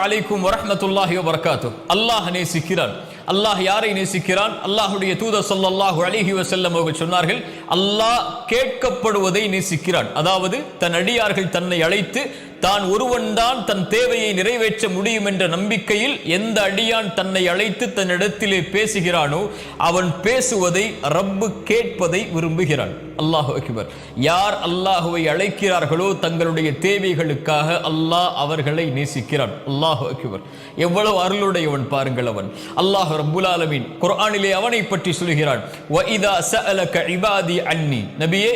அலைக்கும் வரஹ்மத்துல்லாஹி வபரகாத்துஹு. அல்லாஹ் நேசிக்கிறான். அல்லாஹ் யாரை நேசிக்கிறான்? அல்லாஹ்வுடைய தூதர் ஸல்லல்லாஹு அலைஹி வஸல்லம் அவர்கள் சொன்னார்கள், அல்லாஹ் கேட்கப்படுவதை நேசிக்கிறான். அதாவது தன் அடியார்கள் தன்னை அழைத்து தான் ஒருவன் தான் தன் தேவையை நிறைவேற்ற முடியும் என்ற நம்பிக்கையில் எந்த அடியான் தன்னை அழைத்து தன்னிடத்திலே பேசுகிறானோ அவன் பேசுவதை ரப்பு கேட்பதை விரும்புகிறான். அல்லாஹு அக்பர். யார் அல்லாஹுவை அழைக்கிறார்களோ தங்களுடைய தேவைகளுக்காக அல்லாஹ் அவர்களை நேசிக்கிறான். அல்லாஹு அக்பர். எவ்வளவு அருளுடையவன் பாருங்கள் அவன். அல்லாஹ் ரப்புல் ஆலமீன் குர்ஆனிலே அவனை பற்றி சொல்கிறான், வஇதா ஸஅலக இபாதி அன்னி. நபியே,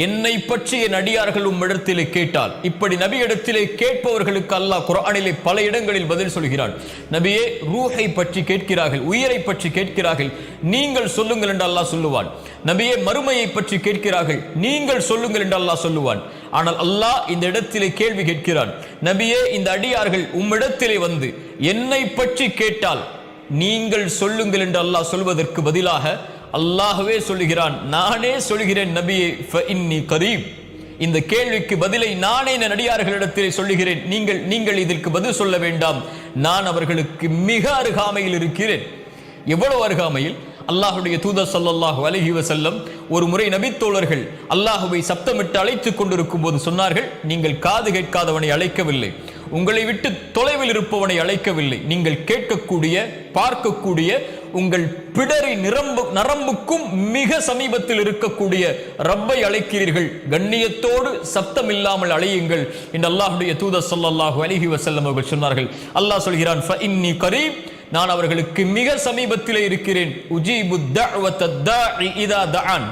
என்னை பற்றி என் அடியார்கள் உம்மிடத்திலே கேட்டால், இப்படி நபியிடத்திலே கேட்பவர்களுக்கு அல்லாஹ் குர்ஆனிலே பல இடங்களில் பதில் சொல்கிறான். நபியே, ரூஹை பற்றி கேட்கிறார்கள், உயிரை பற்றி கேட்கிறார்கள், நீங்கள் சொல்லுங்கள் என்று அல்லாஹ் சொல்லுவான். நபியே, மறுமையை பற்றி கேட்கிறார்கள், நீங்கள் சொல்லுங்கள் என்று அல்லாஹ் சொல்லுவான். ஆனால் அல்லாஹ் இந்த இடத்திலே கேள்வி கேட்கிறான், நபியே, இந்த அடியார்கள் உம்மிடத்திலே வந்து என்னை பற்றி கேட்டால் நீங்கள் சொல்லுங்கள் என்று அல்லாஹ் சொல்வதற்கு பதிலாக அல்லாஹ்வே சொல்லுகிறான், நானே சொல்கிறேன் நபியே, ஃபஇன்னி கரீப். இந்த கேள்விக்கு பதிலை நானே என் அடியார்களிடத்திலே சொல்லுகிறேன், நீங்கள் இதற்கு பதில் சொல்ல வேண்டாம், நான் அவர்களுக்கு மிக அருகாமையில் இருக்கிறேன். எவ்வளவு அருகாமையில்? அல்லாஹுடைய தூதர் ஸல்லல்லாஹு அலைஹி வஸல்லம் ஒரு முறை நபித்தோழர்கள் அல்லாஹுவை சப்தமிட்டு அழைத்துக் கொண்டிருக்கும் போது சொன்னார்கள், நீங்கள் காது கேட்காதவனை அழைக்கவில்லை, உங்களை விட்டு தொலைவில் இருப்பவனை அழைக்கவில்லை, நீங்கள் கேட்கக்கூடிய பார்க்கக்கூடிய உங்கள் பிடரி நரம்புக்கும் மிக சமீபத்தில் இருக்கக்கூடிய ரப்பை அழைக்கிறீர்கள், கண்ணியத்தோடு சப்தம் இல்லாமல் அழையுங்கள் என்று அல்லாஹுடைய தூதர் ஸல்லல்லாஹு அலைஹி வஸல்லம் அவர்கள் சொன்னார்கள். அல்லாஹ் சொல்கிறான், ஃபஇன்னி கரீப், நான் அவர்களுக்கு மிக சமீபத்திலே இருக்கிறேன். உஜீபு தஅவத தாஇ இதா தஆன்.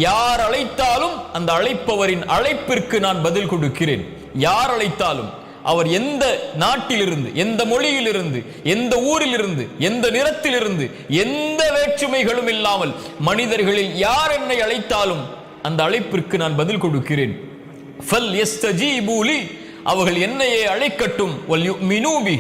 யார் அழைத்தாலும் அந்த அழைப்பவரின் அழைப்பிற்கு நான் பதில் கொடுக்கிறேன். யார் அழைத்தாலும், அவர் எந்த நாட்டிலிருந்து, எந்த மொழியிலிருந்து, எந்த ஊரிலிருந்து, எந்த நிறத்திலிருந்து, எந்த வேற்றுமைகளும் இல்லாமல் மனிதர்களில் யார் என்னை அழைத்தாலும் அந்த அழைப்பிற்கு நான் பதில் கொடுக்கிறேன். ஃபல் யஸ்தஜீபு லி, அவர்கள் என்னையே அழைக்கட்டும், வல் யுமினூ பி,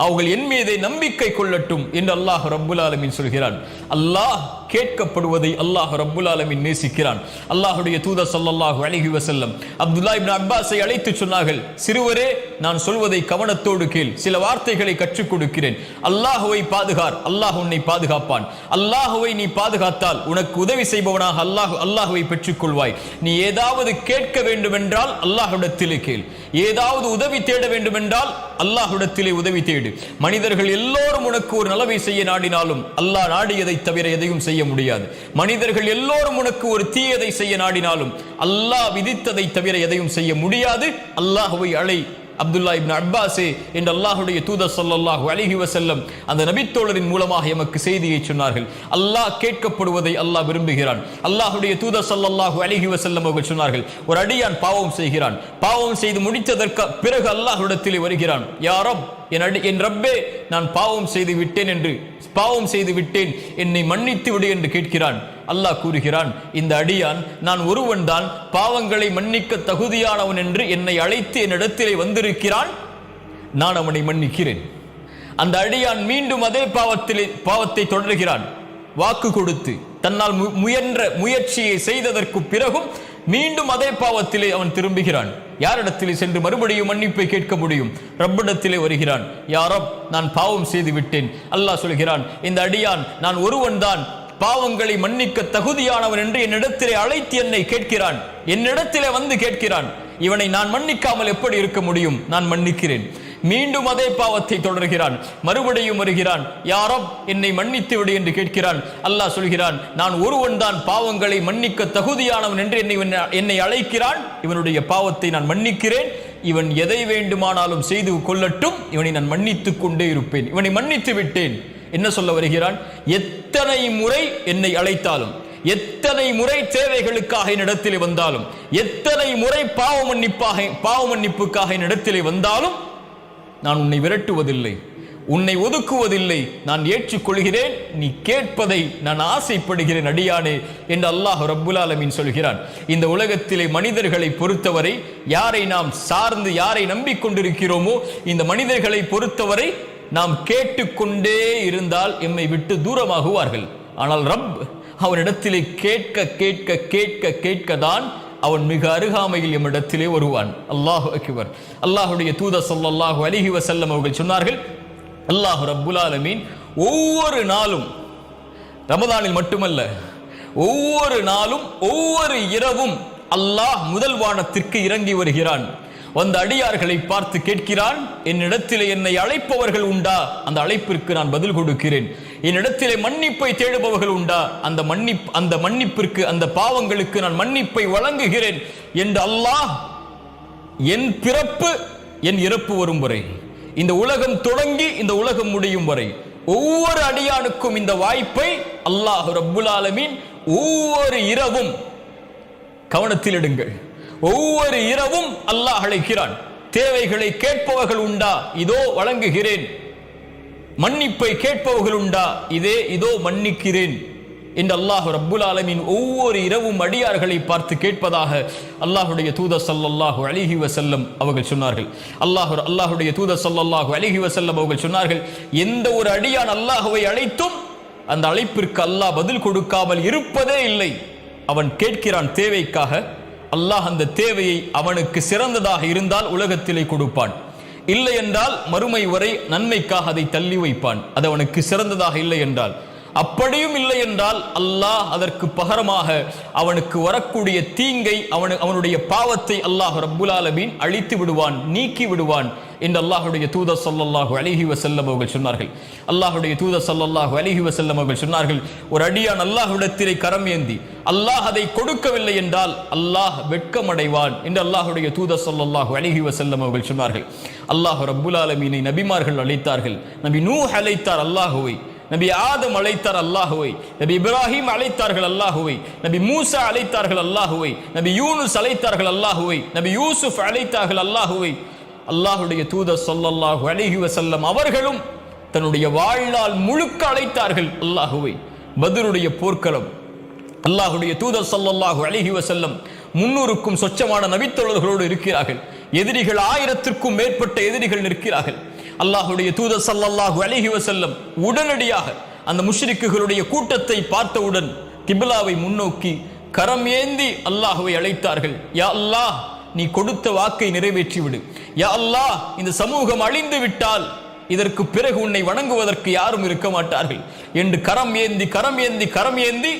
அவர்கள் என் மீதே நம்பிக்கை கொள்ளட்டும் என்று அல்லாஹ் ரப்புல் ஆலமீன் சொல்கிறான். அல்லாஹ் கேட்கப்படுவதை அல்லாஹ் ரப்புல் ஆலமீன் நேசிக்கிறான். அல்லாஹ்வுடைய தூதர் ஸல்லல்லாஹு அலைஹி வஸல்லம் அப்துல்லாஹ் இப்னு அப்பாஸை அழைத்து சொன்னார்கள், சிறுவரே, நான் சொல்வதை கவனத்தோடு கேள், சில வார்த்தைகளை கற்றுக் கொடுக்கிறேன். அல்லாஹ்வை பாதுகார், அல்லாஹ் உன்னை பாதுகாப்பான். அல்லாஹ்வை நீ பாதுகாத்தால் உனக்கு உதவி செய்பவனாக அல்லாஹ்வை பெற்றுக் கொள்வாய். நீ ஏதாவது கேட்க வேண்டும் என்றால் அல்லாஹ்விடத்திலே கேள், ஏதாவது உதவி தேட வேண்டும் என்றால் அல்லாஹ்விடத்திலே உதவி தேடு. மனிதர்கள் எல்லோரும் உனக்கு ஒரு நலவை செய்ய நாடினாலும் அல்லாஹ் நாடியதை தவிர எதையும் செய்ய முடியாது. மனிதர்கள் எல்லோரும் உனக்கு ஒரு தீயதை செய்ய நாடினாலும் அல்லாஹ் விதித்ததை தவிர எதையும் செய்ய முடியாது. அல்லாஹ்வை அழை அப்துல்லாஹ் இப்னு அப்பாஸே என்று அல்லாஹ்வுடைய தூதர் ஸல்லல்லாஹு அலைஹி வஸல்லம் அந்த நபித்தோழரின் மூலமாக எமக்கு செய்தியை சொன்னார்கள். அல்லாஹ் கேட்கப்படுவதை அல்லாஹ் விரும்புகிறான். அல்லாஹ்வுடைய தூதர் ஸல்லல்லாஹு அலைஹி வஸல்லம் அவர்கள் சொன்னார்கள், ஒரு அடியான் பாவம் செய்கிறான், பாவம் செய்து முடித்ததற்கு பிறகு அல்லாஹ்விடத்திலே வருகிறான், யா ரப், என் ரப்பே, நான் பாவம் செய்து விட்டேன், என்னை மன்னித்து விடு என்று கேட்கிறான். அல்லாஹ் கூறுகிறான், இந்த அடியான் நான் ஒருவன் தான் பாவங்களை மன்னிக்க தகுதியானவன் என்று என்னை அழைத்து என்னிடத்திலே வந்திருக்கிறான், நான் அவனை மன்னிக்கிறேன். அந்த அடியான் மீண்டும் அதே பாவத்தை தொடர்கிறான். வாக்கு கொடுத்து தன்னால் முயன்ற முயற்சியை செய்ததற்கு பிறகும் மீண்டும் அதே பாவத்திலே அவன் திரும்புகிறான். யாரிடத்திலே சென்று மறுபடியும் மன்னிப்பை கேட்க முடியும்? ரப்பிடத்திலே வருகிறான், யா ரப், நான் பாவம் செய்து விட்டேன். அல்லாஹ் சொல்கிறான், இந்த அடியான் நான் ஒருவன் தான் பாவங்களை மன்னிக்க தகுதியானவன் என்று என்னிடத்திலே அழைத்து என்னை கேட்கிறான், என்னிடத்திலே வந்து கேட்கிறான். இவனை நான் மன்னிக்காமல் எப்படி இருக்க முடியும்? நான் மன்னிக்கிறேன். மீண்டும் அதே பாவத்தை தொடர்கிறான், மறுபடியும் வருகிறான், யா ரப், என்னை மன்னித்து விடு என்று கேட்கிறான். அல்லாஹ் சொல்கிறான், நான் ஒருவன் தான் பாவங்களை மன்னிக்க தகுதியானவன் என்று என்னை அழைக்கிறான், இவனுடைய பாவத்தை நான் மன்னிக்கிறேன். இவன் எதை வேண்டுமானாலும் செய்து கொள்ளட்டும், இவனை நான் மன்னித்துக் கொண்டே இருப்பேன், இவனை மன்னித்து விட்டேன். என்ன சொல்ல வருகிறான்? எத்தனை முறை என்னை அழைத்தாலும், எத்தனை முறை தேவைகளுக்காக என்னிடத்திலே வந்தாலும், எத்தனை முறை பாவ மன்னிப்புக்காக என்னிடத்திலே வந்தாலும் நான் உன்னை விரட்டுவதில்லை, உன்னை ஒதுக்குவதில்லை, நான் ஏற்றுக்கொள்கிறேன், நீ கேட்பதை நான் ஆசைப்படுகிறேன் அடியானே என்று அல்லாஹ் ரப்புல் ஆலமீன் சொல்கிறான். இந்த உலகத்திலே மனிதர்களை பொறுத்தவரை, யாரை நாம் சார்ந்து யாரை நம்பிக்கொண்டிருக்கிறோமோ இந்த மனிதர்களை பொறுத்தவரை நாம் கேட்டுக்கொண்டே இருந்தால் எம்மை விட்டு தூரமாகுவார்கள். ஆனால் ரப் அவனிடத்திலே கேட்க கேட்க கேட்க கேட்க தான் அவன் மிக அருகாமையில் எம்மிடத்திலே வருவான். அல்லாஹு அக்பர். அல்லாஹுடைய தூதர் ஸல்லல்லாஹு அலைஹி வஸல்லம் அவர்கள் சொன்னார்கள், அல்லாஹ் ரப்புல் ஆலமீன் ஒவ்வொரு நாளும், ரமதானில் மட்டுமல்ல, ஒவ்வொரு நாளும் ஒவ்வொரு இரவும் அல்லாஹ் முதல் வானத்திற்கு இறங்கி வருகிறான். வந்த அடியார்களை பார்த்து கேட்கிறான், என்னிடத்திலே என்னை அழைப்பவர்கள் உண்டா? அந்த அழைப்பிற்கு நான் பதில் கொடுக்கிறேன். என்னிடத்திலே மன்னிப்பை தேடுபவர்கள் உண்டா? அந்த மன்னிப்பிற்கு, அந்த பாவங்களுக்கு நான் மன்னிப்பை வழங்குகிறேன் என்று அல்லாஹ் என் பிறப்பு என் இறப்பு வரும் வரை, இந்த உலகம் தொடங்கி இந்த உலகம் முடியும் வரை ஒவ்வொரு அடியானுக்கும் இந்த வாய்ப்பை அல்லாஹ் ரப்புல் ஆலமீன் ஒவ்வொரு இரவும், கவனத்தில் எடுங்கள், ஒவ்வொரு இரவும் அல்லாஹ் அழைக்கிறான். தேவைகளை கேட்பவர்கள் உண்டா? இதோ வழங்குகிறேன். மன்னிப்பை கேட்பவர்கள் உண்டா? இதோ மன்னிக்கிறேன் என்று அல்லாஹ் ரப்புல் ஆலமீன் ஒவ்வொரு இரவும் அடியார்களை பார்த்து கேட்பதாக அல்லாஹுடைய தூதர் ஸல்லல்லாஹு அலைஹி வஸல்லம் அவர்கள் சொன்னார்கள். அல்லாஹுடைய தூதர் ஸல்லல்லாஹு அலைஹி வஸல்லம் அவர்கள் சொன்னார்கள், எந்த ஒரு அடியான் அல்லாஹ்வை அழைத்தும் அந்த அழைப்பிற்கு அல்லாஹ் பதில் கொடுக்காமல் இருப்பதே இல்லை. அவன் கேட்கிறான் தேவைக்காக, அல்லாஹ் அந்த தேவையை அவனுக்கு சிறந்ததாக இருந்தால் உலகத்திலே கொடுப்பான். இல்லை என்றால் மறுமை வரை நன்மைக்காக அதை தள்ளி வைப்பான். அது அவனுக்கு சிறந்ததாக இல்லை என்றால். அப்படியும் இல்லை என்றால் அல்லாஹ் அதற்கு பகரமாக அவனுக்கு வரக்கூடிய தீங்கை, அவனுடைய பாவத்தை அல்லாஹ் ரப்புல் ஆலமீன் அழித்து விடுவான், நீக்கி விடுவான் என்று அல்லாஹுடைய தூதர் ஸல்லல்லாஹு அலைஹி வஸல்லம் அவர்கள் சொன்னார்கள். அல்லாஹுடைய தூதர் ஸல்லல்லாஹு அலைஹி வஸல்லம் அவர்கள் சொன்னார்கள், ஒரு அடியான் அல்லாஹ்விடத்திலே கரம் ஏந்தி அல்லாஹ் அதை கொடுக்கவில்லை என்றால் அல்லாஹ் வெட்கமடைவான் என்று அல்லாஹுடைய தூதர் ஸல்லல்லாஹு அலைஹி வஸல்லம் அவர்கள் சொன்னார்கள். அல்லாஹ் ரப்புல் ஆலமீனை நபிமார்கள் அழைத்தார்கள். நபி நூஹ் அழைத்தார் அல்லாஹுவை, நபி ஆதம் அழைத்தார் அல்லாஹுவை, நபி இப்ராஹிம் அழைத்தார்கள் அல்லாஹுவை, நபி மூசா அழைத்தார்கள் அல்லாஹுவை, நபி யூனுஸ் அழைத்தார்கள் அல்லாஹுவை, நபி யூசுப் அழைத்தார்கள் அல்லாஹுவை. அல்லாஹுடைய தூதர் ஸல்லல்லாஹு அலைஹி வஸல்லம் அவர்களும் தன்னுடைய வாழ்நாள் முழுக்க அழைத்தார்கள் அல்லாஹுவை. பத்ருடைய போர்க்களம், அல்லாஹுடைய தூதர் ஸல்லல்லாஹு அலைஹி வஸல்லம் 300க்கும் சொச்சமான நபித்தோழர்களோடு இருக்கிறார்கள். எதிரிகள் 1000த்திற்கும் மேற்பட்ட எதிரிகள் நிற்கிறார்கள். அல்லாஹுடைய தூதர் ஸல்லல்லாஹு அலைஹி வஸல்லம் உடனடியாக அந்த முஷ்ரிக்குகளுடைய கூட்டத்தை பார்த்தவுடன் கிப்லாவை முன்னோக்கி கரம் ஏந்தி அல்லாஹுவை அழைத்தார்கள். யா அல்லாஹ், நீ கொடுத்த வாக்கை நிறைவேற்றி விடு. யா அல்லாஹ், இந்த சமூகம் அழிந்து விட்டால் இதற்கு பிறகு உன்னை வணங்குவதற்கு யாரும் இருக்க மாட்டார்கள் என்று கரம் ஏந்தி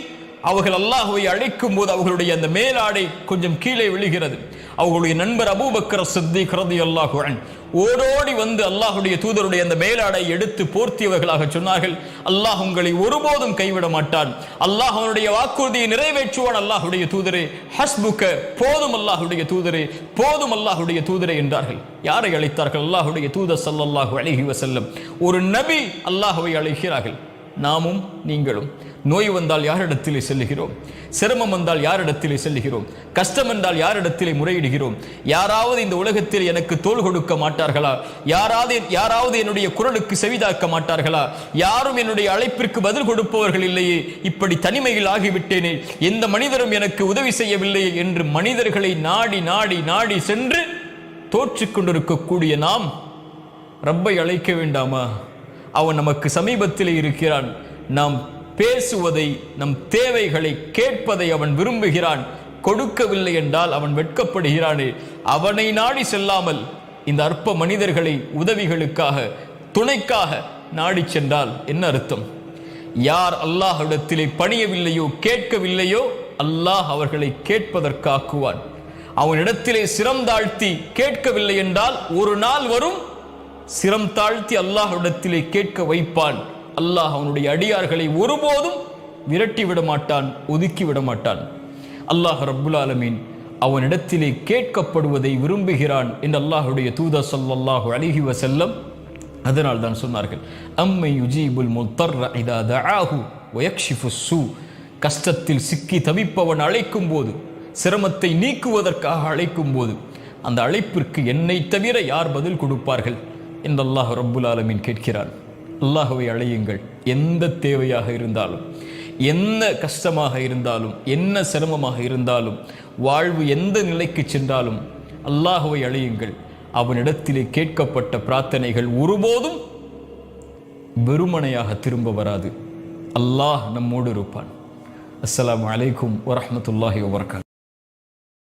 அவர்கள் அல்லாஹுவை அழைக்கும் போது அவர்களுடைய அந்த மேலாடை கொஞ்சம் கீழே விழுகிறது. அவர்களுடைய நண்பர் அபூபக்கர் சித்திக் ரலியல்லாஹு அன்ஹு ஓடோடி வந்து அல்லாஹுடைய தூதருடைய அந்த மேலாடை எடுத்து போர்த்தியவர்களாக சொன்னார்கள், அல்லாஹ் உங்களை ஒருபோதும் கைவிட மாட்டான், அல்லாஹ் அவனுடைய வாக்குறுதியை நிறைவேற்றுவான். அல்லாஹுடைய தூதரே, ஹஸ்புக, போதும் அல்லாஹுடைய தூதரே, போதும் அல்லாஹுடைய தூதரே என்றார்கள். யாரை அழைத்தார்கள்? அல்லாஹுடைய தூதர் ஸல்லல்லாஹு அலைஹி வஸல்லம். ஒரு நபி அல்லாஹுவை அழைக்கிறார்கள். நாமும் நீங்களும் நோய் வந்தால் யாரிடத்திலே செல்லுகிறோம்? சிரமம் வந்தால் யாரிடத்திலே செல்லுகிறோம்? கஷ்டம் என்றால் யாரிடத்திலே முறையிடுகிறோம்? யாராவது இந்த உலகத்தில் எனக்கு தோள் கொடுக்க மாட்டார்களா? யாராவது என்னுடைய குரலுக்கு செவிதாக்க மாட்டார்களா? யாரும் என்னுடைய அழைப்பிற்கு பதில் கொடுப்பவர்கள் இல்லையே, இப்படி தனிமையில் ஆகிவிட்டேனே, எந்த மனிதரும் எனக்கு உதவி செய்யவில்லையே என்று மனிதர்களை நாடி நாடி நாடி சென்று தோற்றிக் கொண்டிருக்கக்கூடிய நாம் ரப்பை அழைக்க வேண்டாமா? அவன் நமக்கு சமீபத்தில் இருக்கிறான். நாம் பேசுவதை, நம் தேவைகளை கேட்பதை அவன் விரும்புகிறான். கொடுக்கவில்லை என்றால் அவன் வெட்கப்படுகிறானே. அவனை நாடி செல்லாமல் இந்த அற்ப மனிதர்களை உதவிகளுக்காக, துணைக்காக நாடி சென்றால் என்ன அர்த்தம்? யார் அல்லாஹ்விடத்திலே பணியவில்லையோ, கேட்கவில்லையோ, அல்லாஹ் அவர்களை கேட்பதற்காக்குவான். அவனிடத்திலே சிரம் தாழ்த்தி கேட்கவில்லை என்றால் ஒரு நாள் வரும், சிரம் தாழ்த்தி அல்லாஹ்விடத்திலே கேட்க வைப்பான். அல்லாஹ் அவனுடைய அடியார்களை ஒருபோதும் விரட்டி விட மாட்டான், ஒதுக்கி விட மாட்டான். அல்லாஹ் ரப்புல் ஆலமீன் அவனிடத்திலே கேட்கப்படுவதை விரும்புகிறான் என்று அல்லாஹுடைய தூதர் ஸல்லல்லாஹு அலைஹி வஸல்லம் அதனால் தான் சொன்னார்கள், அம்மை யுஜீபுல் முத்தர்ர இதா தஆஹு வயக்ஷிஃபு ஸூ. கஷ்டத்தில் சிக்கி தவிப்பவன் அழைக்கும் போது, சிரமத்தை நீக்குவதற்காக அழைக்கும் போது, அந்த அழைப்பிற்கு என்னை தவிர யார் பதில் கொடுப்பார்கள் என்று அல்லாஹ் ரப்புல் ஆலமீன் கேட்கிறான். அல்லாஹுவை அழையுங்கள். எந்த தேவையாக இருந்தாலும், என்ன கஷ்டமாக இருந்தாலும், என்ன சிரமமாக இருந்தாலும், வாழ்வு எந்த நிலைக்கு சென்றாலும் அல்லாஹுவை அழையுங்கள். அவனிடத்திலே கேட்கப்பட்ட பிரார்த்தனைகள் ஒருபோதும் வெறுமனையாக திரும்ப வராது. அல்லாஹ் நம்மோடு இருப்பான். அஸ்ஸலாமு அலைக்கும் வரஹ்மத்துல்லாஹி வபரகாத்துஹு.